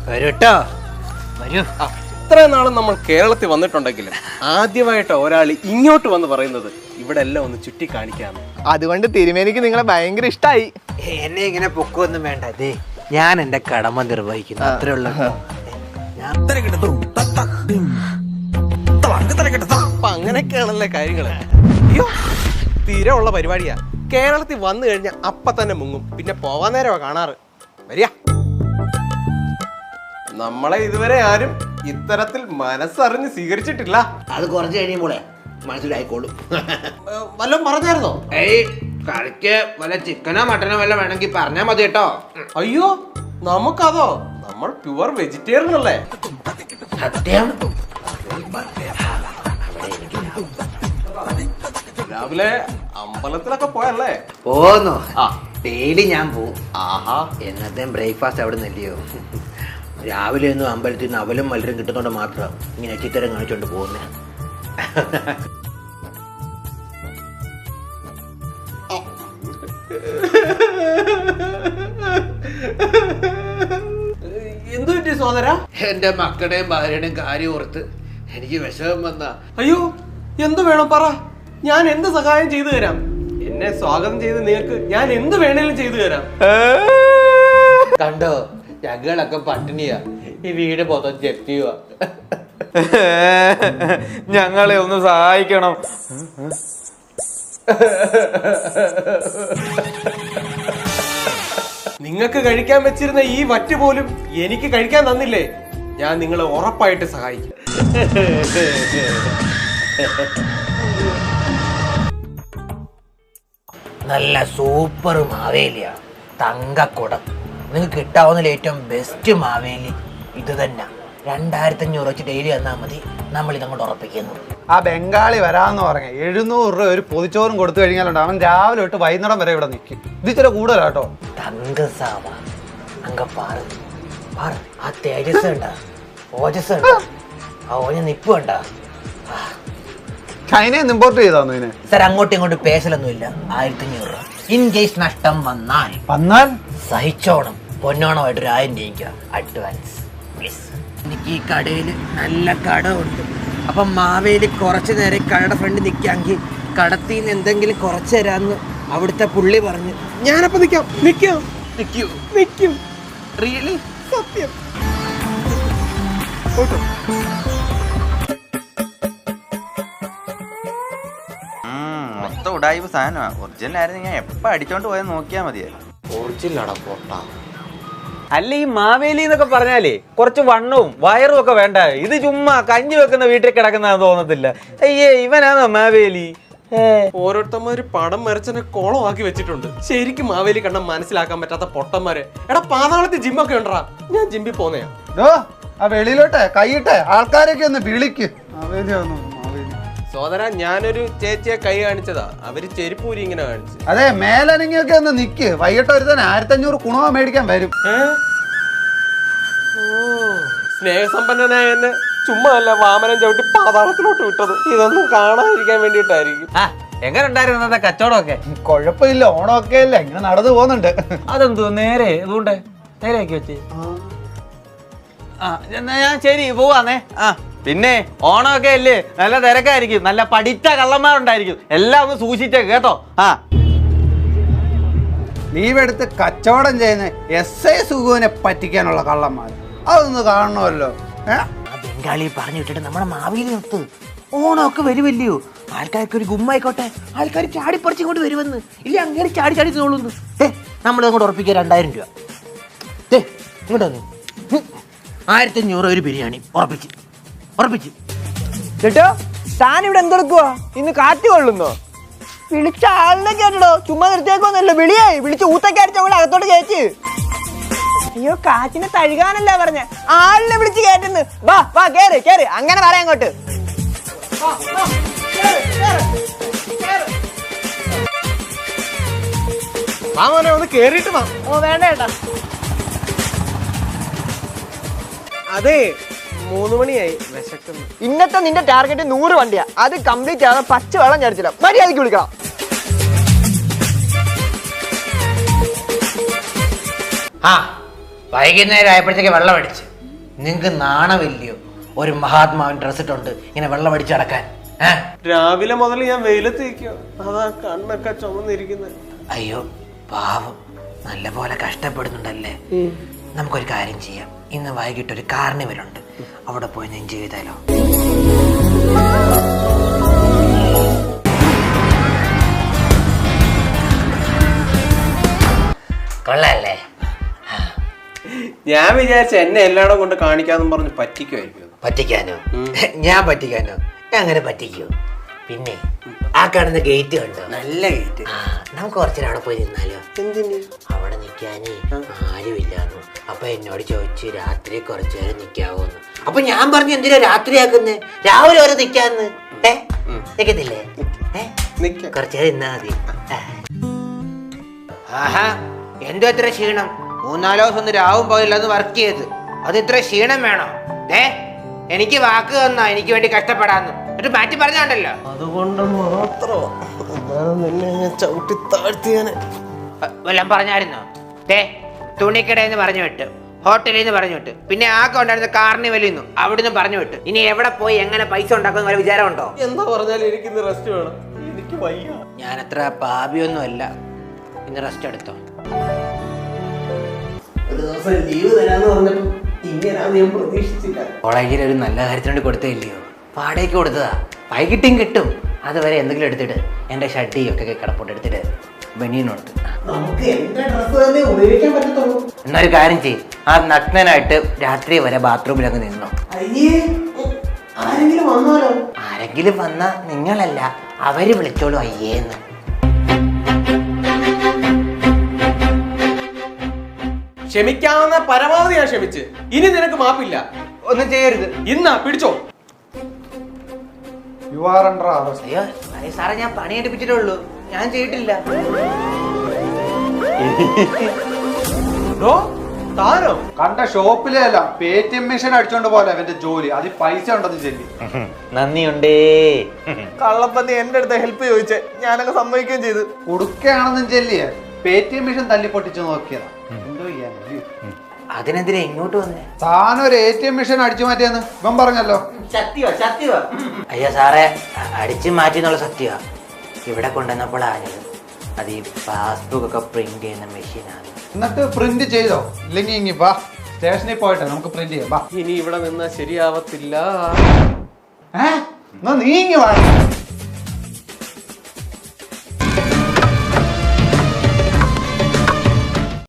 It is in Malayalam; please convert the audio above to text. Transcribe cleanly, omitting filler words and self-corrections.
വരൂട്ടോ, വരൂ. ഇത്ര നാളും നമ്മൾ കേരളത്തിൽ വന്നിട്ടുണ്ടെങ്കിലും ആദ്യമായിട്ട് ഒരാൾ ഇങ്ങോട്ട് വന്ന് പറയുന്നത് ഇവിടെ എല്ലാം ഒന്ന് ചുറ്റി കാണിക്കാന്ന്. അതുകൊണ്ട് തിരുമേനിക്ക് നിങ്ങളെ ഭയങ്കര ഇഷ്ടായി. എന്നെ ഇങ്ങനെ പൊക്കൊന്നും വേണ്ട. അതെ, ഞാൻ എന്റെ കടമ നിർവഹിക്കുന്നു, അത്രേ ഉള്ളൂ. അപ്പൊ അങ്ങനെയൊക്കെയാണല്ലേ കാര്യങ്ങള്. അയ്യോ, തീരെ ഉള്ള പരിപാടിയാ. കേരളത്തിൽ വന്നു കഴിഞ്ഞാൽ അപ്പ തന്നെ മുങ്ങും, പിന്നെ പോവാൻ നേരമാ കാണാറ്. വരിക. നമ്മളെ ഇതുവരെ ആരും ഇത്തരത്തിൽ മനസ്സറിഞ്ഞ് സ്വീകരിച്ചിട്ടില്ല. അത് കുറച്ച് കഴിയുമ്പോളെ മനസ്സിലായിക്കോളും. വല്ലതും പറഞ്ഞായിരുന്നോ? ഏയ്, കളിക്ക് വല്ല ചിക്കനോ മട്ടനോ വല്ല വേണമെങ്കിൽ പറഞ്ഞാൽ മതി കേട്ടോ. അയ്യോ, നമുക്കതോ? നമ്മൾ പ്യുവർ വെജിറ്റേറിയൻ അല്ലേ. സത്യം. രാവിലെ അമ്പലത്തിലൊക്കെ പോയല്ലേ? പോന്നു. ഡെയിലി ഞാൻ പോവും. ആഹാ, എന്നത്തേം ബ്രേക്ക്ഫാസ്റ്റ് അവിടെ നില്ലയോ. രാവിലെ ഒന്നും അമ്പലത്തിൽ നിന്ന് അവലും മലരും കിട്ടുന്നോണ്ട് മാത്രം ഇങ്ങനെ ചിത്തരം കാണിച്ചോണ്ട് പോകുന്നേ. എന്തു പറ്റി സോദര? എന്റെ മക്കളുടെയും ഭാര്യയുടെയും കാര്യം ഓർത്ത് എനിക്ക് വിഷമം വന്ന. അയ്യോ, എന്ത് വേണം പറ, ഞാൻ എന്ത് സഹായം ചെയ്തു തരാം. എന്നെ സ്വാഗതം ചെയ്ത് നിങ്ങൾക്ക് ഞാൻ എന്ത് വേണേലും ചെയ്തു തരാം. കണ്ടോ, ഞങ്ങളൊക്കെ പട്ടിണിയാ, ഈ വീട് മൊത്തം ജപ്തിയുവാ. ഞങ്ങളെ ഒന്ന് സഹായിക്കണം. നിങ്ങൾക്ക് കഴിക്കാൻ വെച്ചിരുന്ന ഈ വറ്റ് പോലും എനിക്ക് കഴിക്കാൻ തന്നില്ലേ? ഞാൻ നിങ്ങളെ ഉറപ്പായിട്ട് സഹായിക്കും. നല്ല സൂപ്പർ മാവേലിയാ, തങ്കക്കുടം. നിങ്ങൾക്ക് കിട്ടാവുന്നതിൽ ഏറ്റവും ബെസ്റ്റ് മാവേലി ഇത് തന്നെ. 2500 വെച്ച് ഡെയിലി തന്നാൽ മതി, നമ്മൾ ഇതങ്ങോട്ട് ഉറപ്പിക്കുന്നു. ആ ബംഗാളി വരാന്ന് പറഞ്ഞ 700 രൂപ ഒരു പൊതിച്ചോറും കൊടുത്തു കഴിഞ്ഞാലുണ്ട് അവൻ രാവിലെ തൊട്ട് വൈകുന്നേരം വരെ ഇവിടെ നിൽക്കും. ഇത് ഇച്ചിരി കൂടുതലാട്ടോ. തങ്കസാവ അങ്ങ പാറ് പാറ്. ആ തേജസ് ഉണ്ടാ, ഓജസ് ഉണ്ടാ, ആ ഓഞ്ഞ നിപ്പ് ഉണ്ടാ. ചൈനയിൽ നിന്ന് ഇമ്പോർട്ട് ചെയ്താന്നു ഇതിനെ. സാർ, അങ്ങോട്ടും ഇങ്ങോട്ടും പേശലൊന്നുമില്ല. 1500 രൂപ. ഇൻ കേസ് നഷ്ടം വന്നാൽ സഹിച്ചോണം. പൊന്നോണമായിട്ട് 1000 രൂപ അഡ്വാൻസ് പ്ലീസ്. എനിക്ക് ഈ കടയിൽ നല്ല കടമുണ്ട്. അപ്പം മാവേലി കുറച്ച് നേരം കടയുടെ ഫ്രണ്ട് നിൽക്കാമെങ്കിൽ കടത്തിൽ നിന്ന് എന്തെങ്കിലും കുറച്ച് തരാമെന്ന് അവിടുത്തെ പുള്ളി പറഞ്ഞു. ഞാനപ്പോ നിൽക്കും. റിയലി? സത്യം. മൊത്തം ഉടായ്പ സാധനമാണ്. ഒറിജിനൽ ആയിരുന്നു ഞാൻ എപ്പോ അടിച്ചോണ്ട് പോയാൽ നോക്കിയാൽ മതിയായിരുന്നു. ഒറിജിനലാടാ പോട്ടാ. അല്ല, ഈ മാവേലി എന്നൊക്കെ പറഞ്ഞാലേ കുറച്ച് വണ്ണവും വയറും ഒക്കെ വേണ്ട. ഇത് ചുമ്മാ കഞ്ഞി വെക്കുന്ന വീട്ടിൽ കിടക്കുന്നതാന്ന് തോന്നത്തില്ല. അയ്യേ, ഇവനാണോ മാവേലി? ഓരോരുത്തന്മാര് പടം വരച്ചെന്നെ കോളമാക്കി വെച്ചിട്ടുണ്ട്. ശരിക്കും മാവേലി കണ്ട മനസ്സിലാക്കാൻ പറ്റാത്ത പൊട്ടന്മാരെ. എടാ, പാതാളത്തിൽ ജിമ്മൊക്കെ ഉണ്ടറാ. ഞാൻ ജിമ്മിൽ പോന്നെയാ. ആ വെളിയിലോട്ടെ കൈയിട്ടെ ആൾക്കാരൊക്കെ ഒന്ന് വിളിക്ക്. സോദര, ഞാനൊരു ചേച്ചിയെ കൈ കാണിച്ചതാ. അവര് ചെരുപ്പൂരി ഇങ്ങനെ കാണിച്ചു. അതെ, മേലനങ്ങിയൊക്കെ ഒന്ന് നിക്ക്. വൈകിട്ട് ഒരുത്തൻ 1500 കുണവ മേടിക്കാൻ വരും. സ്നേഹസമ്പന്നനായ എന്നെ ചുമ്മാ അല്ല വാമനം ചവിട്ടി പാതാളത്തിലോട്ട് വിട്ടത്. ഇതൊന്നും കാണാതിരിക്കാൻ വേണ്ടിയിട്ടായിരിക്കും. എങ്ങനെ ഉണ്ടായിരുന്നു അന്നത്തെ കച്ചവടമൊക്കെ? കുഴപ്പമില്ല, ഓണമൊക്കെ അല്ലേ, ഇങ്ങനെ നടന്നു പോകുന്നുണ്ട്. അതെന്തോ നേരെ അതുകൊണ്ട് നേരെയാക്കി വെച്ച്. എന്നാ ഞാൻ ശരി പോവാന്നേ. പിന്നെ ഓണമൊക്കെ അല്ലേ, നല്ല തിരക്കായിരിക്കും, നല്ല പഠിച്ച കള്ളന്മാരുണ്ടായിരിക്കും. എല്ലാം ഒന്ന് സൂക്ഷിച്ചേക്ക് കേട്ടോ. ലീവ് എടുത്ത് കച്ചവടം ചെയ്യുന്ന SI സുഖുവിനെ പറ്റിക്കാനുള്ള കള്ളന്മാർ അതൊന്ന് കാണണമല്ലോ. ആ ബംഗാളി പറഞ്ഞു വിട്ടിട്ട് നമ്മുടെ മാവേലി ഒത്ത് ഓണമൊക്കെ വരുമല്ലയോ, ആൾക്കാർക്ക് ഒരു ഗുമ്മായിക്കോട്ടെ. ആൾക്കാർ ചാടിപ്പറിച്ച് ഇങ്ങോട്ട് വരുമെന്ന്. ഇല്ല, അങ്ങനെ ചാടി ചാടി തോളുന്നു. നമ്മളിതങ്ങോട്ട് ഉറപ്പിക്കുക 2000 രൂപ. ഇങ്ങോട്ട് വന്നു 1500 ഒരു ബിരിയാണി ഉറപ്പിച്ച്. ചേട്ടോ, താൻ ഇവിടെ എന്തെടുക്കുവാ? ഇന്ന് കാറ്റ് കൊള്ളുന്നോ? വിളിച്ച ആളിനെ കേട്ടോ, ചുമ്മാ നിർത്തിയേക്കൊന്നല്ലോ. വിളിയായി വിളിച്ച് ഊത്തൊക്കെ അടിച്ച് അങ്ങോട്ട് അകത്തോട്ട് കയറ്റി. അയ്യോ, കാറ്റിനെ തഴുകാനല്ല പറഞ്ഞ, ആളിനെ വിളിച്ച് കയറ്റുന്നു. വാ വാ, കേറ് കേറ്. അങ്ങനെ പറയാം അങ്ങോട്ട്. വാമനെ ഒന്ന് കേറിയിട്ട് വാ. ഓ വേണ്ട ചേട്ടാ. അതെ, 3 മണിയായി, വിശക്കുന്നു. ഇന്നത്തെ നിന്റെ ടാർഗറ്റ് 100 വണ്ടിയാ. അത് കംപ്ലീറ്റ് ആവാൻ പച്ച വെള്ളം ചടിച്ചില്ല. മര്യാദയ്ക്ക് വിളിക്കണം. വൈകുന്നേരം ആയപ്പോഴത്തേക്ക് വെള്ളം അടിച്ച്. നിങ്ങക്ക് നാണമില്ലയോ ഒരു മഹാത്മാവിൻ ഡ്രസ് ഇട്ടുണ്ട് ഇങ്ങനെ വെള്ളം അടിച്ച് നടക്കാൻ? രാവിലെ മുതൽ ഞാൻ വെയിലത്ത് നിൽക്കുക, അതാ കണ്ണൊക്കെ ചുമന്നിരിക്കുന്നത്. അയ്യോ പാവം, നല്ല പോലെ കഷ്ടപ്പെടുന്നുണ്ടല്ലേ. നമുക്കൊരു കാര്യം ചെയ്യാം, ഇന്ന് വൈകിട്ട് ഒരു കാർണിവൽ ഉണ്ട്, അവിടെ പോയി എൻജോയ് ചെയ്താലോ? കൊള്ളാല്ലേ? ഞാൻ വിചാരിച്ച എന്നെ എല്ലായിടം കൊണ്ട് കാണിക്കാന്നും പറഞ്ഞ് പറ്റിക്കുമായിരിക്കും. പറ്റിക്കാനോ? ഞാൻ പറ്റിക്കാനോ? ഞാൻ അങ്ങനെ പറ്റിക്കോ? പിന്നെ ആ കാണുന്ന ഗേറ്റ് കണ്ടോ? നല്ല ഗേറ്റ്. നമുക്ക് കുറച്ചു അവിടെ പോയി നിന്നാലോ? എന്തിന്? അവിടെ നിക്കാനേ ആരുമില്ലാന്നു. അപ്പൊ എന്നോട് ചോദിച്ചു രാത്രി കുറച്ചു നേരം നിക്കാവോന്ന്. അപ്പൊ ഞാൻ പറഞ്ഞു എന്തിനാ രാത്രിയാക്കുന്നേ, രാവിലെ വരെ നിക്കാന്ന്. നിക്കത്തില്ലേ? കുറച്ചു നേരം നിന്നാ മതി. ആഹാ, എന്തോ ഇത്ര ക്ഷീണം? 3-4 ദിവസം ഒന്ന് രാവും പോയില്ലെന്ന് വർക്ക് ചെയ്ത് അത് ഇത്ര ക്ഷീണം വേണോ? എനിക്ക് വാക്ക് തന്നാ എനിക്ക് വേണ്ടി കഷ്ടപ്പെടാന്ന്, എന്നിട്ട് മാറ്റി പറഞ്ഞാണ്ടല്ലോ. അതുകൊണ്ട് മാത്രം നിന്നെ ഞാൻ ചവിട്ടി താഴ്ത്തിയാനെ. വല്ലതും പറഞ്ഞായിരുന്നോ? തുണിക്കടയിൽ നിന്ന് പറഞ്ഞു വിട്ട്, ഹോട്ടലിൽ നിന്ന് പറഞ്ഞു വിട്ട്, പിന്നെ ആ കൊണ്ടായിരുന്ന കാർണിവലിൽ നിന്നും അവിടുന്ന് പറഞ്ഞു വിട്ട്. ഇനി എവിടെ പോയി എങ്ങനെ പൈസ ഉണ്ടാക്കുന്ന വല്ല വിചാരമുണ്ടോ? എന്താ പറഞ്ഞാലും എനിക്കിന്ന് റെസ്റ്റ് വേണം, എനിക്ക് വയ്യ. ഞാനത്ര പാപിയൊന്നും അല്ല, ഇന്ന് റെസ്റ്റ് എടുത്തോ. ഒരു ദിവസം ലീവ് തരാന്ന് പറഞ്ഞപ്പോ ഇങ്ങനെയാന്ന് ഞാൻ പ്രതീക്ഷിച്ചില്ല. കോളേജിൽ ഒരു നല്ല കാര്യത്തിന് വേണ്ടി കൊടുത്തില്ലയോ? വാടകയ്ക്ക് കൊടുത്തതാ, വൈകിട്ടും കിട്ടും. അതുവരെ എന്തെങ്കിലും എടുത്തിട്ട് എൻ്റെ ഷഡ്ഡിയും ഒക്കെ കിടപ്പുണ്ട്, എടുത്തിട്ട് ബനിയനുണ്ട്. നമുക്ക് എന്റെ ഡ്രസ്സ് തന്നെ ഉപയോഗിക്കാൻ പറ്റത്തുള്ളൂ. എന്നൊരു കാര്യം ചെയ്യും, ആ നഗ്നനായിട്ട് രാത്രി വരെ ബാത്റൂമിൽ അങ്ങ് നിന്നോ. അയ്യേ, ആരെങ്കിലും വന്നാലോ? ആരെങ്കിലും വന്നാ നിങ്ങളല്ല, അവര് വിളിച്ചോളൂ അയ്യേന്ന്. ക്ഷമിക്കാവുന്ന പരമാവധി ഞാൻ ക്ഷമിച്ച്, ഇനി നിനക്ക് മാപ്പില്ല. ഒന്നും ചെയ്യരുത്. ഇന്നാ പിടിച്ചോ. You are under arrest. അയ്യോ സാറേ, ഞാൻ പണി എടുപ്പിച്ചിട്ടുള്ളൂ, ഞാൻ ചെയ്തിട്ടില്ല. താനോ? കണ്ട ഷോപ്പിലെ അല്ല പേടിഎം മെഷീൻ അടിച്ചോണ്ട് പോലെ അവന്റെ ജോലി, അതിൽ പൈസ ഉണ്ടെന്ന് ചെല്ലി. നന്ദിയുണ്ടേ. കള്ളപ്പന്നി എന്റെ അടുത്ത് ഹെൽപ്പ് ചോദിച്ചേ, ഞാനങ്ങ് സമ്മതിക്കുകയും ചെയ്തു. കൊടുക്കുകയാണെന്നും ചെല്ലിയ പേടിഎം മെഷീൻ തല്ലി പൊട്ടിച്ചു നോക്കിയതാ. എന്തോ ചെയ്യാൻ അതിനെതിരെ ഇങ്ങോട്ട് വന്നേ? താനൊരു ATM മെഷീൻ അടിച്ചു മാറ്റിയെന്ന് ഇവൻ പറഞ്ഞല്ലോ. അയ്യോ സാറേ, അടിച്ചു മാറ്റി എന്നുള്ള സത്യമാ. ഇവിടെ കൊണ്ടുവന്നപ്പോൾ ആഞ്ഞത് അത് ഈ പാസ്ബുക്ക് ഒക്കെ പ്രിന്റ് ചെയ്യുന്ന മെഷീനാണ്. എന്നിട്ട് പ്രിന്റ് ചെയ്തോ? ഇല്ലെങ്കിൽ ഇങ്ങി വാ, സ്റ്റേഷനിൽ പോയിട്ട് നമുക്ക് പ്രിന്റ് ചെയ്യാം. ഇനി ഇവിടെ നിന്നാ ശരിയാവത്തില്ല. നീ ഇങ്ങി വാ.